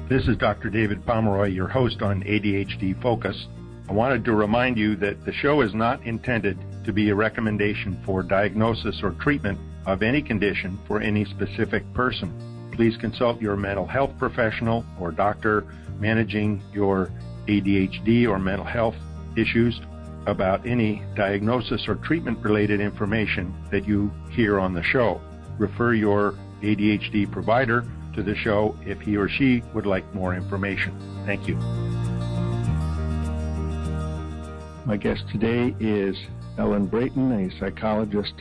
This is Dr. David Pomeroy, your host on ADHD Focus. I wanted to remind you that the show is not intended to be a recommendation for diagnosis or treatment of any condition for any specific person. Please consult your mental health professional or doctor managing your ADHD or mental health issues about any diagnosis or treatment-related information that you hear on the show. Refer your ADHD provider to the show if he or she would like more information. Thank you. My guest today is Ellen Braaten, a psychologist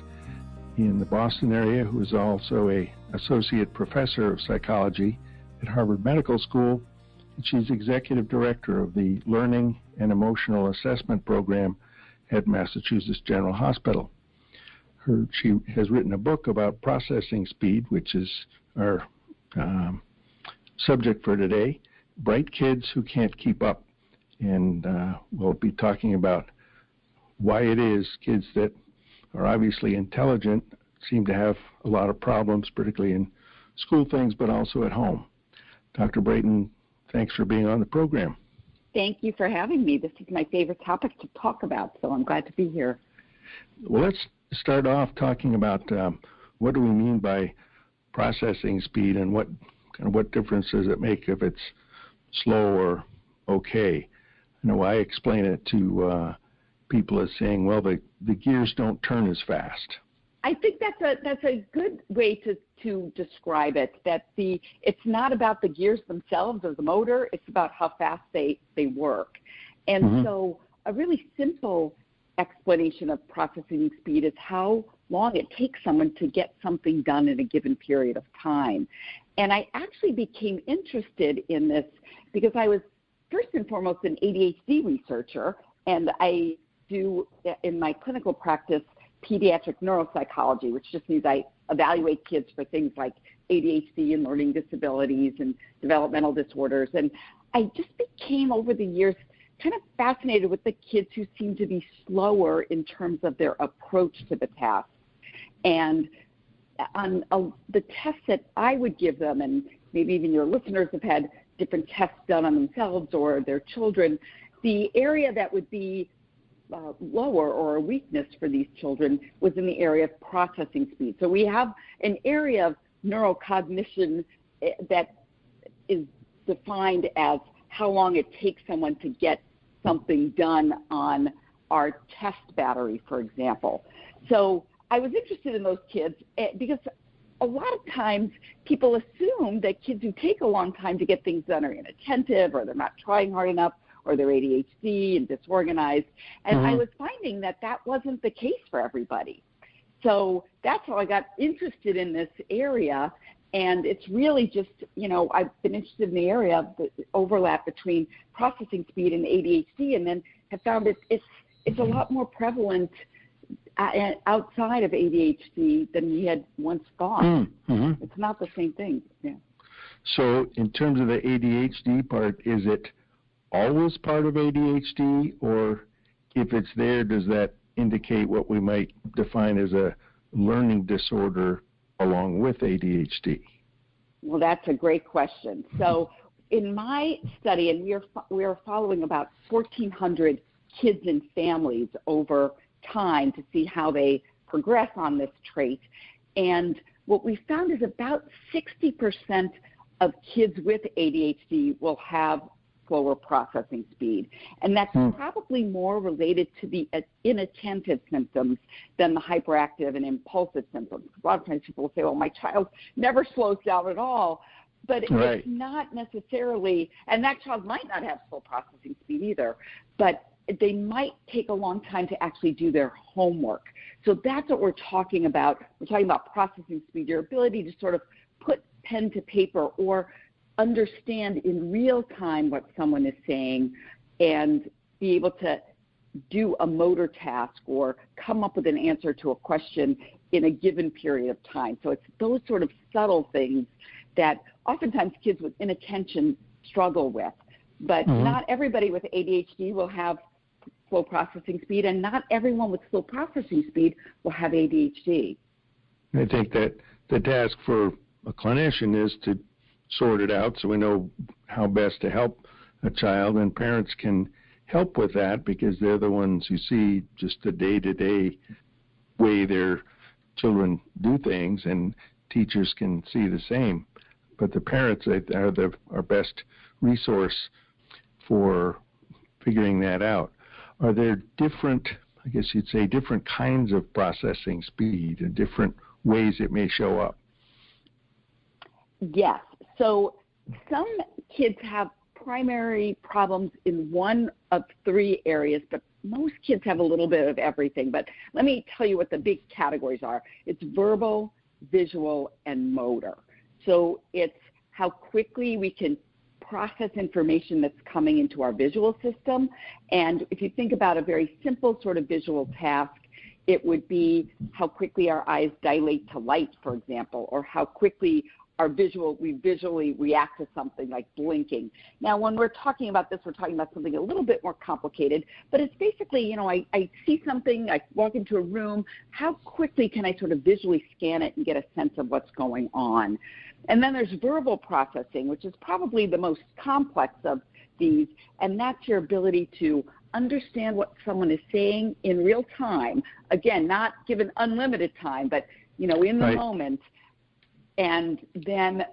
in the Boston area who is also an associate professor of psychology at Harvard Medical School. And she's executive director of the Learning and Emotional Assessment Program at Massachusetts General Hospital. She has written a book about processing speed, which is our subject for today, Bright Kids Who Can't Keep Up. And we'll be talking about why it is kids that are obviously intelligent seem to have a lot of problems, particularly in school things, but also at home. Dr. Braaten, thanks for being on the program. Thank you for having me. This is my favorite topic to talk about, so I'm glad to be here. Well, let's start off talking about what do we mean by processing speed, and what difference does it make if it's slow or okay? I know I explain it to people as saying, well, the gears don't turn as fast. I think that's a good way to describe it, that it's not about the gears themselves or the motor, it's about how fast they work. And so a really simple explanation of processing speed is how long it takes someone to get something done in a given period of time. And I actually became interested in this because I was first and foremost an ADHD researcher, and I do in my clinical practice pediatric neuropsychology, which just means I evaluate kids for things like ADHD and learning disabilities and developmental disorders. And I just became over the years kind of fascinated with the kids who seem to be slower in terms of their approach to the task. And on the tests that I would give them, and maybe even your listeners have had different tests done on themselves or their children, the area that would be lower or a weakness for these children was in the area of processing speed. So we have an area of neurocognition that is defined as how long it takes someone to get something done on our test battery, for example. So I was interested in those kids because a lot of times people assume that kids who take a long time to get things done are inattentive, or they're not trying hard enough, or they're ADHD and disorganized. And I was finding that wasn't the case for everybody. So that's how I got interested in this area. And it's really just, I've been interested in the area of the overlap between processing speed and ADHD, and then have found it's a lot more prevalent outside of ADHD than we had once thought. It's not the same thing. Yeah. So in terms of the ADHD part, is it always part of ADHD, or if it's there, does that indicate what we might define as a learning disorder along with ADHD? Well, that's a great question. So in my study, and we are following about 1,400 kids and families over time to see how they progress on this trait. And what we found is about 60% of kids with ADHD will have slower processing speed. And that's probably more related to the inattentive symptoms than the hyperactive and impulsive symptoms. A lot of times people will say, well, my child never slows down at all. But it's not necessarily, and that child might not have slow processing speed either, but they might take a long time to actually do their homework. So that's what we're talking about. We're talking about processing speed, your ability to sort of put pen to paper or understand in real time what someone is saying and be able to do a motor task or come up with an answer to a question in a given period of time. So it's those sort of subtle things that oftentimes kids with inattention struggle with. But not everybody with ADHD will have slow processing speed, and not everyone with slow processing speed will have ADHD. I think that the task for a clinician is to sort it out so we know how best to help a child, and parents can help with that because they're the ones who see just the day-to-day way their children do things, and teachers can see the same. But the parents are our best resource for figuring that out. Are there different, I guess you'd say, different kinds of processing speed and different ways it may show up? Yes. So some kids have primary problems in one of three areas, but most kids have a little bit of everything. But let me tell you what the big categories are. It's verbal, visual, and motor. So it's how quickly we can process information that's coming into our visual system. And if you think about a very simple sort of visual task, it would be how quickly our eyes dilate to light, for example, or how quickly we visually react to something like blinking. Now, when we're talking about this, we're talking about something a little bit more complicated, but it's basically, I see something, I walk into a room, how quickly can I sort of visually scan it and get a sense of what's going on? And then there's verbal processing, which is probably the most complex of these, and that's your ability to understand what someone is saying in real time. Again, not given unlimited time, but, in the moment, and then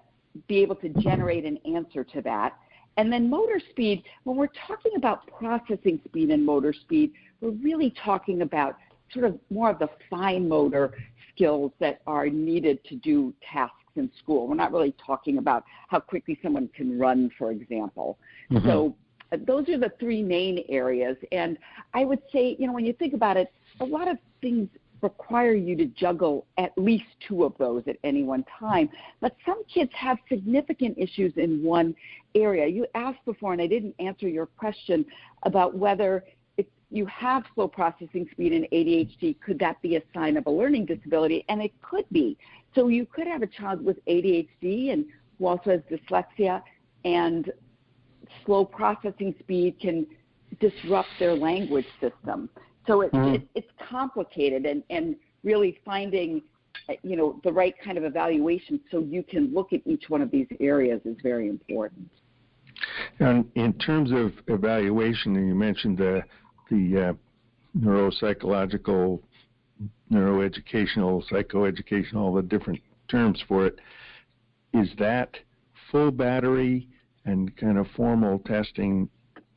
be able to generate an answer to that. And then motor speed, when we're talking about processing speed and motor speed, we're really talking about sort of more of the fine motor skills that are needed to do tasks in school. We're not really talking about how quickly someone can run, for example. Mm-hmm. So those are the three main areas. And I would say, when you think about it, a lot of things require you to juggle at least two of those at any one time. But some kids have significant issues in one area. You asked before, and I didn't answer your question about whether if you have slow processing speed and ADHD, could that be a sign of a learning disability? And it could be. So you could have a child with ADHD and who also has dyslexia, and slow processing speed can disrupt their language system. So it's complicated, and really finding, the right kind of evaluation so you can look at each one of these areas is very important. And in terms of evaluation, you mentioned the neuropsychological, neuroeducational, psychoeducational, all the different terms for it. Is that full battery and kind of formal testing,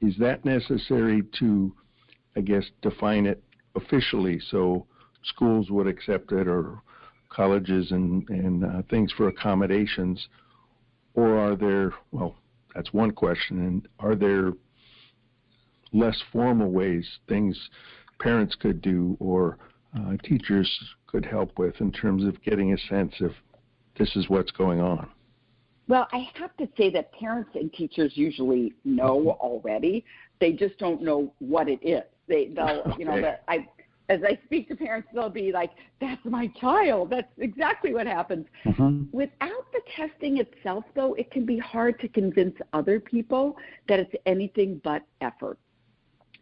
is that necessary to, I guess, define it officially so schools would accept it, or colleges and things for accommodations? Or are there, that's one question, and are there less formal ways, things parents could do or teachers could help with in terms of getting a sense of this is what's going on? Well, I have to say that parents and teachers usually know already. They just don't know what it is. As I speak to parents, they'll be like, that's my child. That's exactly what happens. Mm-hmm. Without the testing itself, though, it can be hard to convince other people that it's anything but effort.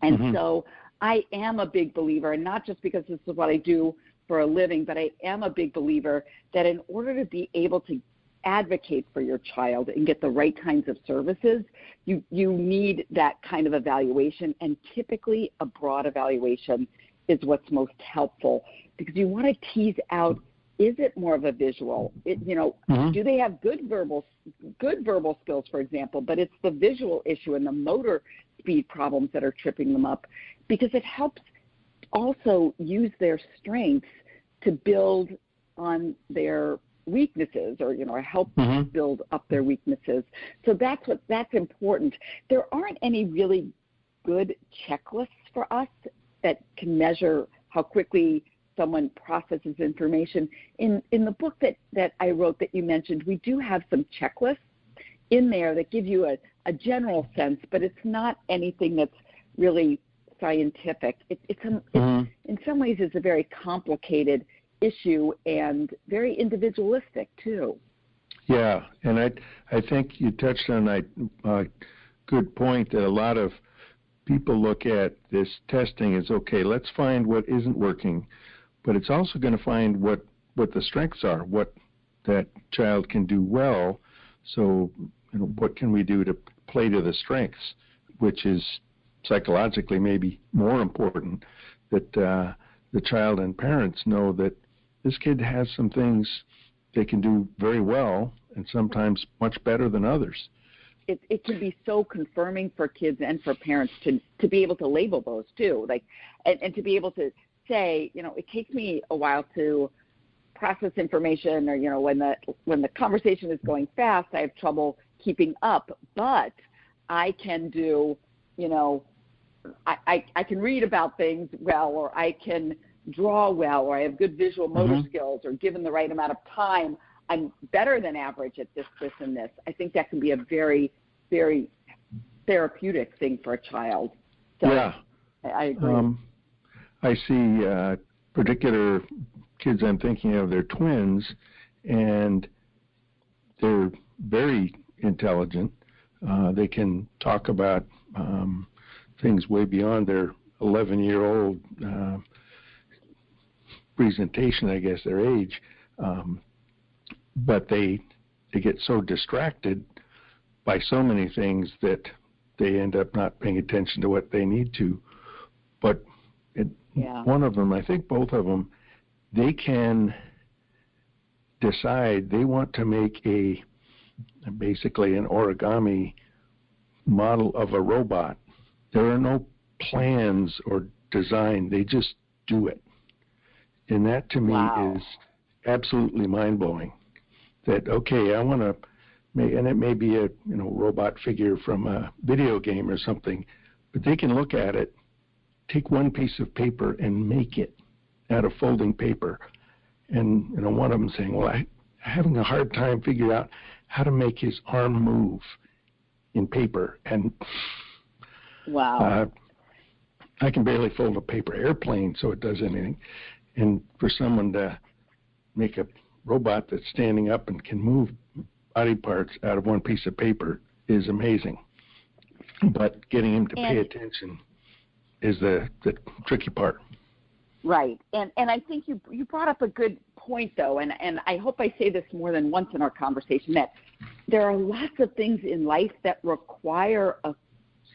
And mm-hmm. so I am a big believer, and not just because this is what I do for a living, but I am a big believer that in order to be able to advocate for your child and get the right kinds of services, you need that kind of evaluation, and typically a broad evaluation is what's most helpful, because you want to tease out, is it more of a visual? Mm-hmm. Do they have good verbal skills, for example, but it's the visual issue and the motor speed problems that are tripping them up, because it helps also use their strengths to build on their weaknesses, or help mm-hmm. build up their weaknesses. So that's important. There aren't any really good checklists for us that can measure how quickly someone processes information. In the book that I wrote that you mentioned, we do have some checklists in there that give you a general sense, but it's not anything that's really scientific. Mm-hmm. In some ways it's a very complicated issue and very individualistic too. Yeah, and I think you touched on a good point that a lot of people look at this testing as, okay, let's find what isn't working, but it's also going to find what the strengths are, what that child can do well. So, what can we do to play to the strengths, which is psychologically maybe more important, that the child and parents know that this kid has some things they can do very well and sometimes much better than others. It can be so confirming for kids and for parents to be able to label those too, like, and to be able to say, it takes me a while to process information, or when the conversation is going fast, I have trouble keeping up, but I can do, I can read about things well, or I can draw well, or I have good visual motor skills, or given the right amount of time, I'm better than average at this, and this. I think that can be a very, very therapeutic thing for a child. So yeah, I agree. I see particular kids I'm thinking of, they're twins, and they're very intelligent. They can talk about things way beyond their 11-year-old presentation, I guess, their age. But they get so distracted by so many things that they end up not paying attention to what they need to. But one of them, I think both of them, they can decide they want to make basically an origami model of a robot. There are no plans or design. They just do it. And that to me is absolutely mind-blowing. That, okay, I want to make, and it may be a robot figure from a video game or something, but they can look at it, take one piece of paper and make it out of folding paper. And one of them saying, well, I'm having a hard time figuring out how to make his arm move in paper. And I can barely fold a paper airplane so it does anything. And for someone to make a robot that's standing up and can move body parts out of one piece of paper is amazing. But getting him to pay attention is the tricky part. Right. And I think you brought up a good point, though, and I hope I say this more than once in our conversation, that there are lots of things in life that require a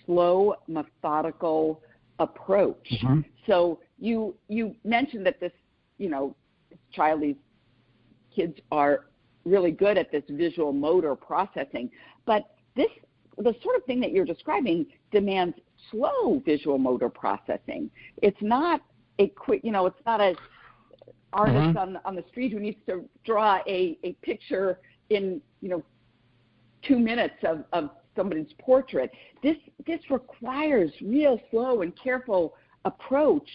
slow, methodical approach. Mm-hmm. So you mentioned that this child, these kids are really good at this visual motor processing, but the sort of thing that you're describing demands slow visual motor processing. It's not a quick, it's not a artist on the street who needs to draw a picture in 2 minutes of somebody's portrait. This requires real slow and careful approach,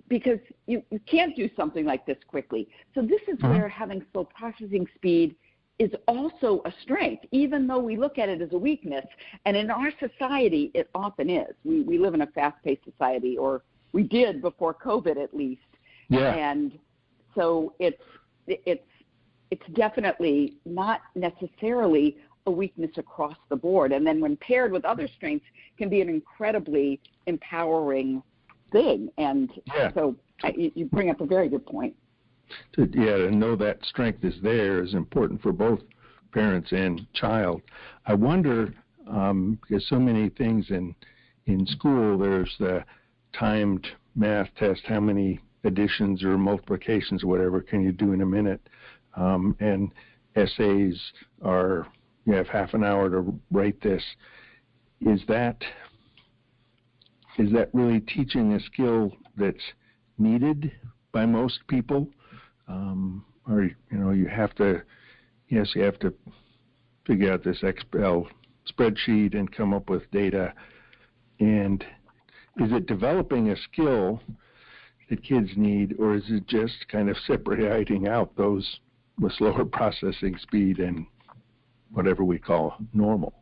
because you can't do something like this quickly. So this is where having slow processing speed is also a strength, even though we look at it as a weakness. And in our society, it often is. We live in a fast-paced society, or we did before COVID at least. Yeah. And so it's definitely not necessarily a weakness across the board. And then when paired with other strengths, can be an incredibly empowering thing. And so you bring up a very good point. To know that strength is there is important for both parents and child. I wonder, because so many things in school, there's the timed math test, how many additions or multiplications or whatever can you do in a minute, and essays are, you have half an hour to write this. Is that really teaching a skill that's needed by most people? Or you have to figure out this Excel spreadsheet and come up with data. And is it developing a skill that kids need, or is it just kind of separating out those with slower processing speed and whatever we call normal?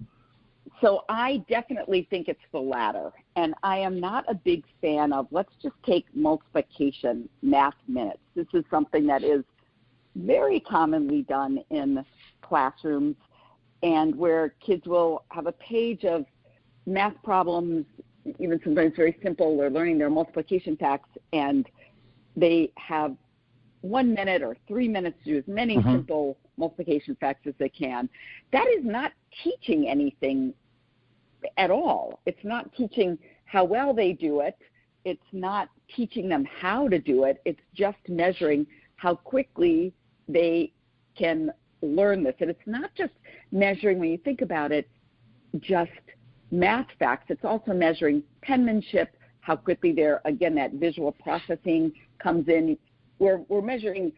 So I definitely think it's the latter. And I am not a big fan of, let's just take multiplication math minutes. This is something that is very commonly done in classrooms, and where kids will have a page of math problems, even sometimes very simple. They're learning their multiplication facts, and they have 1 minute or 3 minutes to do as many simple multiplication facts as they can. That is not teaching anything at all. It's not teaching how well they do it. It's not teaching them how to do it. It's just measuring how quickly they can learn this. And it's not just measuring, when you think about it, just math facts. It's also measuring penmanship, how quickly they're, again, that visual processing comes in. We're measuring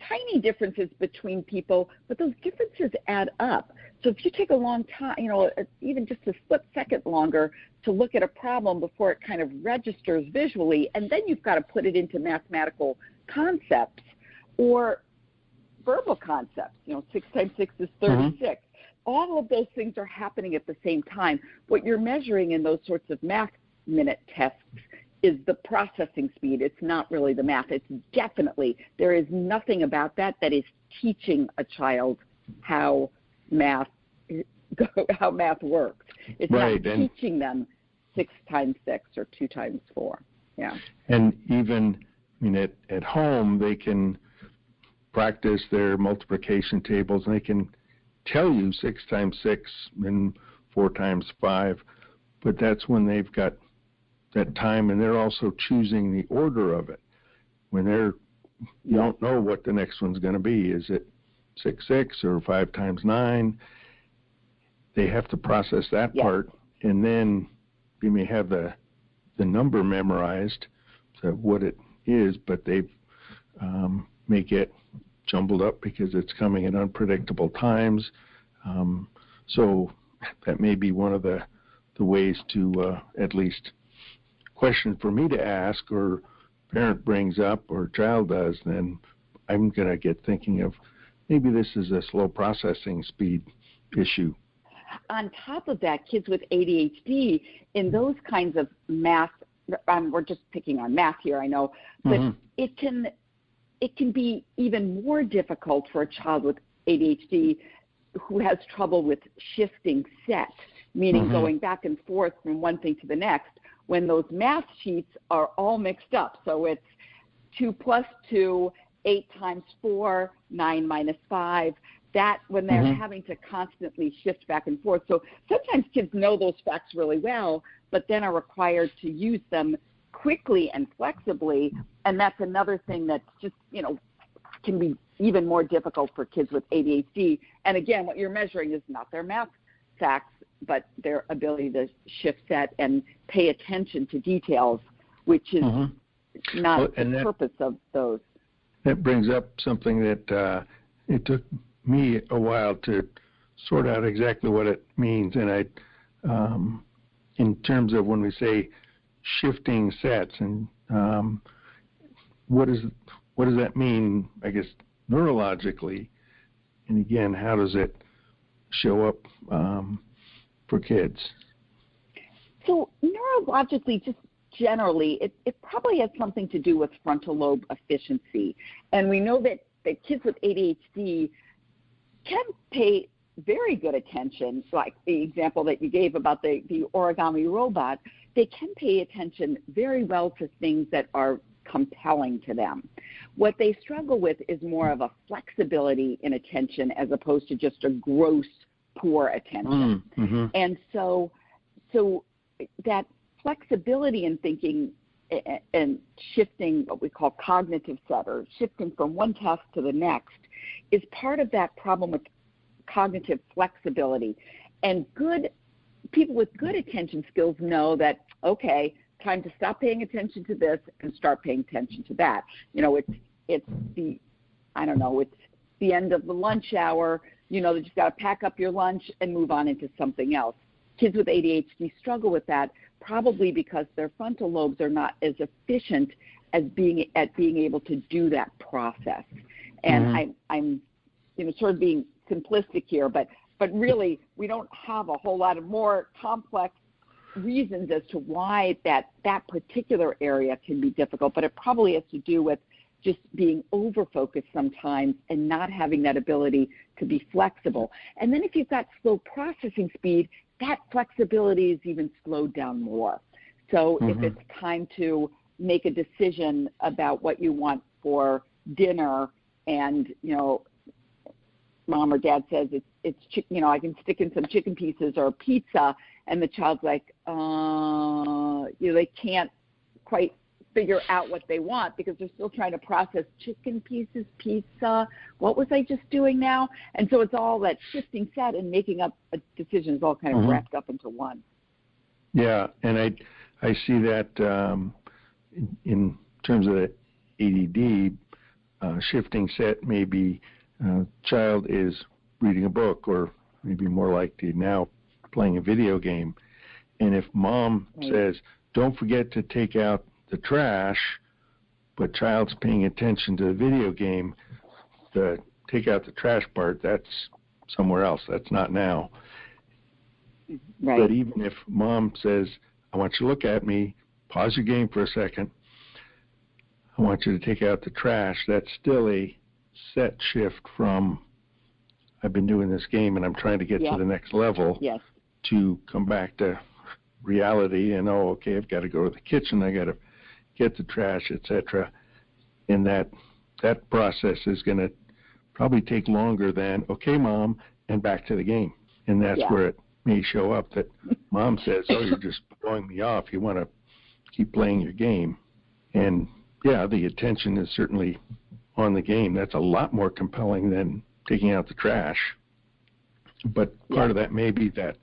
tiny differences between people, but those differences add up. So if you take a long time, even just a split second longer to look at a problem before it kind of registers visually, and then you've got to put it into mathematical concepts or verbal concepts. 6 times 6 is 36. Mm-hmm. All of those things are happening at the same time. What you're measuring in those sorts of math minute tests is the processing speed. It's not really the math. It's definitely, there is nothing about that is teaching a child how math works. It's right. Not teaching them 6 times 6 or 2 times 4. Yeah. And even, at home, they can practice their multiplication tables, and they can tell you 6 times 6 and 4 times 5, but that's when they've got that time, and they're also choosing the order of it. When you don't know what the next one's going to be. Is it 6, 6 or 5 times 9? They have to process that part, and then they may have the number memorized, so what it is, but they may get jumbled up because it's coming at unpredictable times. So that may be one of the ways to at least question for me to ask, or parent brings up or child does, then I'm going to get thinking of maybe this is a slow processing speed issue. On top of that, kids with ADHD, in those kinds of math, we're just picking on math here, I know, but mm-hmm. it can be even more difficult for a child with ADHD who has trouble with shifting set, meaning mm-hmm. going back and forth from one thing to the next, when those math sheets are all mixed up. So it's 2 plus 2, 8 times 4, 9 minus 5, that when they're mm-hmm. having to constantly shift back and forth. So sometimes kids know those facts really well, but then are required to use them quickly and flexibly, and that's another thing that's just, can be even more difficult for kids with ADHD. And again, what you're measuring is not their math facts, but their ability to shift set and pay attention to details, which is mm-hmm. not the purpose of those. That brings up something that it took me a while to sort out exactly what it means. And in terms of when we say shifting sets, and what does that mean, I guess, neurologically? And again, how does it show up for kids? So neurologically, just generally, it probably has something to do with frontal lobe efficiency. And we know that kids with ADHD can pay very good attention, like the example that you gave about the origami robot. They can pay attention very well to things that are compelling to them. What they struggle with is more of a flexibility in attention as opposed to just a gross poor attention. Mm-hmm. And so that flexibility in thinking and shifting, what we call cognitive set, or shifting from one task to the next, is part of that problem with cognitive flexibility. And people with good attention skills know that, okay, time to stop paying attention to this and start paying attention to that. It's the end of the lunch hour. They just got to pack up your lunch and move on into something else. Kids with ADHD struggle with that, probably because their frontal lobes are not as efficient as being able to do that process. And mm-hmm. I'm sort of being simplistic here, but really we don't have a whole lot of more complex reasons as to why that particular area can be difficult, but it probably has to do with just being over-focused sometimes and not having that ability to be flexible. And then if you've got slow processing speed, that flexibility is even slowed down more. So mm-hmm. if it's time to make a decision about what you want for dinner, and mom or dad says I can stick in some chicken pieces or pizza, and the child's like, they can't quite figure out what they want because they're still trying to process chicken pieces, pizza. What was I just doing now? And so it's all that shifting set and making up a decision is all kind of wrapped up into one. Yeah, and I see that in terms of the ADD, shifting set, maybe child is reading a book or maybe more likely now playing a video game. And if mom says, don't forget to take out the trash, but child's paying attention to the video game, the take out the trash part, that's somewhere else. That's not now. Right. But even if mom says, I want you to look at me, pause your game for a second, I want you to take out the trash, that's still a set shift from I've been doing this game and I'm trying to get to the next level to come back to reality and, okay, I've got to go to the kitchen, I got to get the trash, etc. And that process is going to probably take longer than, okay, mom, and back to the game. And that's where it may show up that mom says, you're just blowing me off. You want to keep playing your game. And, the attention is certainly on the game. That's a lot more compelling than taking out the trash. But part of that may be that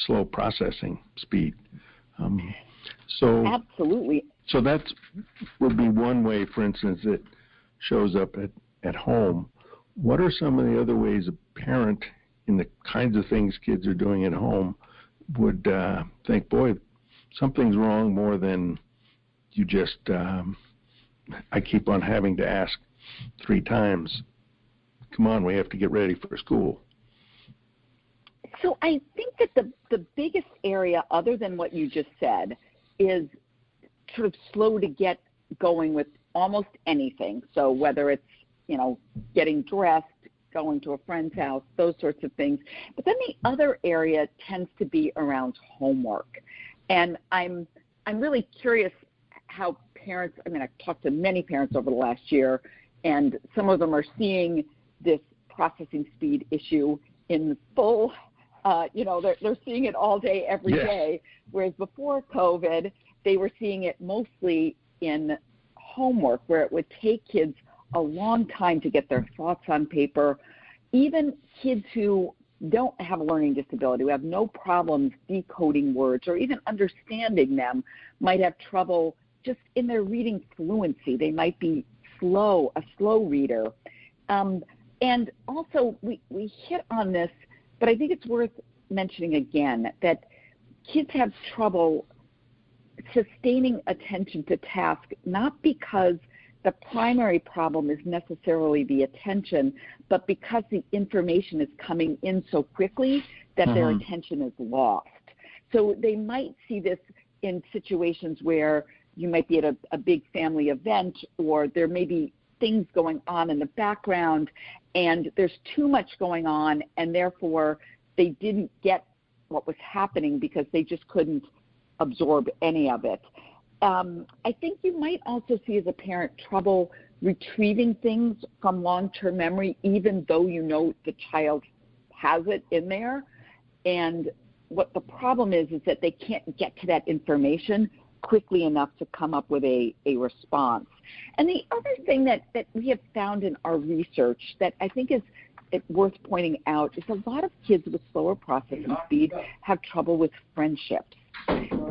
slow processing speed. Absolutely. So that would be one way, for instance, that shows up at home. What are some of the other ways a parent, in the kinds of things kids are doing at home, would think, boy, something's wrong more than you just, I keep on having to ask 3 times, come on, we have to get ready for school. So I think that the biggest area, other than what you just said, is sort of slow to get going with almost anything. So whether it's, getting dressed, going to a friend's house, those sorts of things. But then the other area tends to be around homework. And I'm really curious how parents, I've talked to many parents over the last year, and some of them are seeing this processing speed issue in full, they're seeing it all day, every day, whereas before COVID, they were seeing it mostly in homework, where it would take kids a long time to get their thoughts on paper. Even kids who don't have a learning disability, who have no problems decoding words or even understanding them, might have trouble just in their reading fluency. They might be a slow reader. And also, we hit on this, but I think it's worth mentioning again that kids have trouble sustaining attention to task, not because the primary problem is necessarily the attention, but because the information is coming in so quickly that their attention is lost. So they might see this in situations where you might be at a big family event, or there may be things going on in the background, and there's too much going on, and therefore they didn't get what was happening because they just couldn't absorb any of it. I think you might also see as a parent trouble retrieving things from long-term memory, even though the child has it in there. And what the problem is that they can't get to that information quickly enough to come up with a response. And the other thing that we have found in our research that I think is worth pointing out is a lot of kids with slower processing speed have trouble with friendships.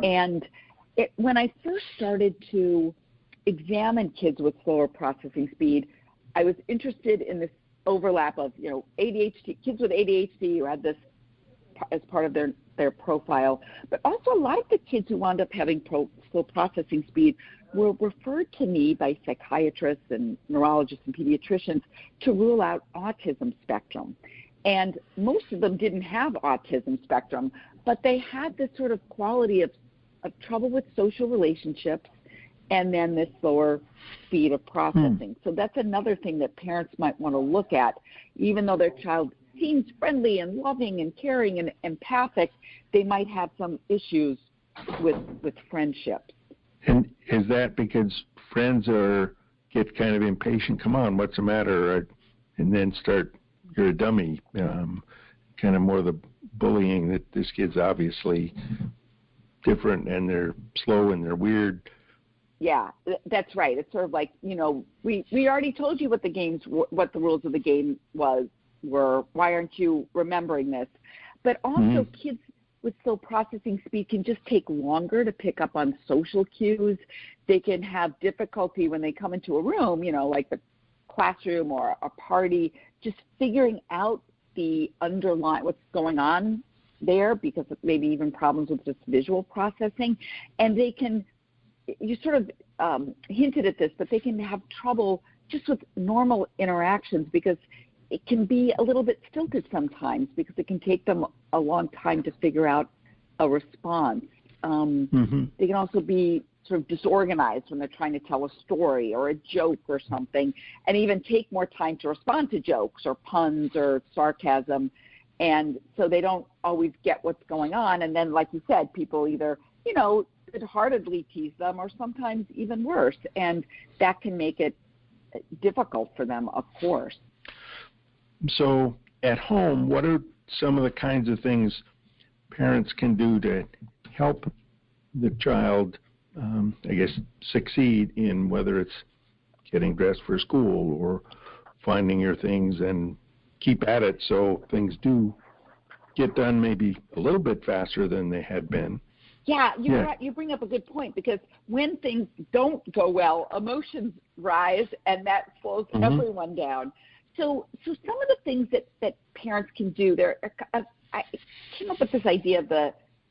And when I first started to examine kids with slower processing speed, I was interested in this overlap of, ADHD, kids with ADHD who had this as part of their profile, but also a lot of the kids who wound up having slow processing speed were referred to me by psychiatrists and neurologists and pediatricians to rule out autism spectrum. And most of them didn't have autism spectrum, but they had this sort of quality of trouble with social relationships and then this slower speed of processing. So that's another thing that parents might want to look at. Even though their child seems friendly and loving and caring and empathic, they might have some issues with friendships. And is that because friends get kind of impatient? Come on, what's the matter? And then start you're a dummy, kind of more the bullying that this kid's obviously different and they're slow and they're weird. Yeah, that's right. It's sort of like, we already told you what the rules of the game were. Why aren't you remembering this? But also kids with slow processing speed can just take longer to pick up on social cues. They can have difficulty when they come into a room, like the classroom or a party, just figuring out the underlying, what's going on there, because of maybe even problems with just visual processing. And they can, you sort of hinted at this, but they can have trouble just with normal interactions because it can be a little bit stilted sometimes because it can take them a long time to figure out a response. They can also be sort of disorganized when they're trying to tell a story or a joke or something, and even take more time to respond to jokes or puns or sarcasm. And so they don't always get what's going on. And then, like you said, people either, good-heartedly tease them or sometimes even worse. And that can make it difficult for them, of course. So at home, what are some of the kinds of things parents can do to help the child, succeed in whether it's getting dressed for school or finding your things and keep at it so things do get done maybe a little bit faster than they had been? Yeah, you bring up a good point, because when things don't go well, emotions rise, and that slows everyone down. So some of the things that parents can do, I came up with this idea of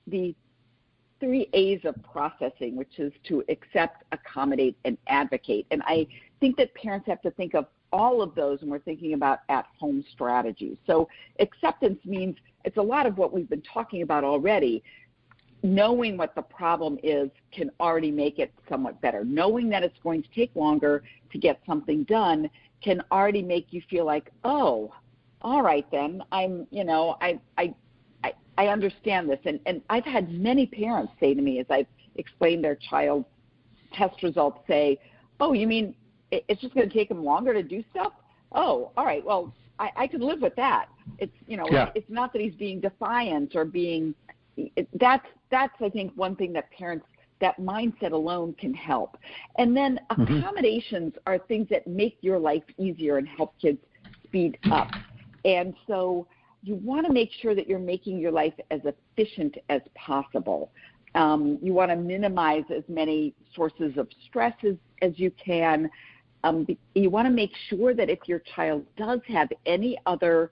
the 3 A's of processing, which is to accept, accommodate, and advocate. And I think that parents have to think of all of those when we're thinking about at-home strategies. So acceptance means it's a lot of what we've been talking about already. Knowing what the problem is can already make it somewhat better. Knowing that it's going to take longer to get something done can already make you feel like, oh, all right then, I understand this. And I've had many parents say to me as I've explained their child's test results, say, oh, you mean it's just going to take them longer to do stuff? Oh, all right, well, I can live with that. It's, It's not that he's being defiant or being, that's I think one thing that parents, that mindset alone can help. And then accommodations are things that make your life easier and help kids speed up. And so you want to make sure that you're making your life as efficient as possible. You want to minimize as many sources of stress as you can. You want to make sure that if your child does have any other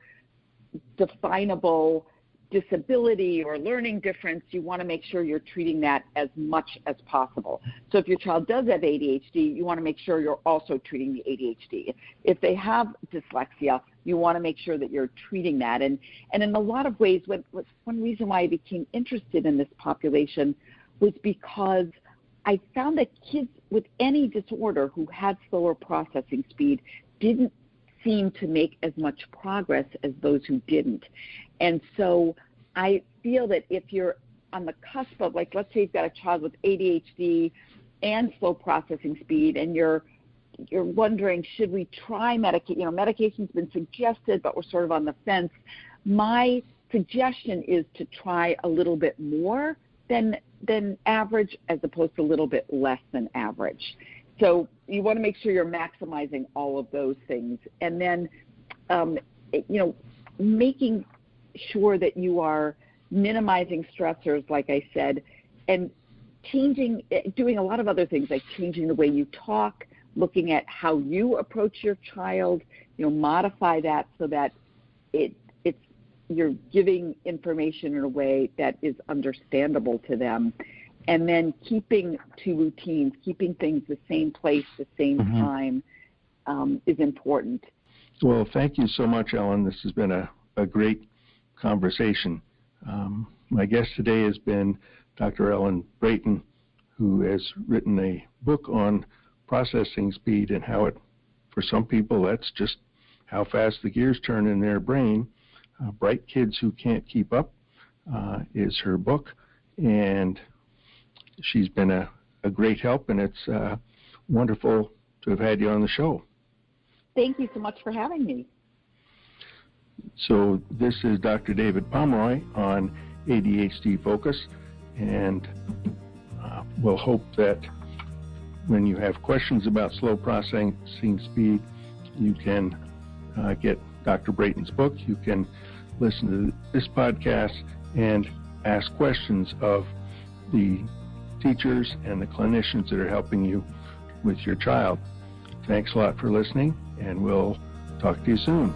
definable disability or learning difference, you want to make sure you're treating that as much as possible. So if your child does have ADHD, you want to make sure you're also treating the ADHD. If they have dyslexia, you want to make sure that you're treating that. And in a lot of ways, one reason why I became interested in this population was because I found that kids with any disorder who had slower processing speed didn't seem to make as much progress as those who didn't. And so I feel that if you're on the cusp of, like, let's say you've got a child with ADHD and slow processing speed, and you're wondering, should we try medication? Medication's been suggested, but we're sort of on the fence. My suggestion is to try a little bit more than average, as opposed to a little bit less than average. So you want to make sure you're maximizing all of those things. And then, making sure that you are minimizing stressors, like I said, and doing a lot of other things, like changing the way you talk, looking at how you approach your child, modify that so that you're giving information in a way that is understandable to them. And then keeping to routines, keeping things the same place, the same time is important. Well, thank you so much, Ellen. This has been a great conversation. My guest today has been Dr. Ellen Braaten, who has written a book on processing speed and how for some people, that's just how fast the gears turn in their brain. Bright Kids Who Can't Keep Up is her book, and she's been a great help, and it's wonderful to have had you on the show. Thank you so much for having me. So this is Dr. David Pomeroy on ADHD Focus, and we'll hope that when you have questions about slow processing speed, you can get Dr. Braaten's book. You can listen to this podcast and ask questions of the teachers and the clinicians that are helping you with your child. Thanks a lot for listening, and we'll talk to you soon.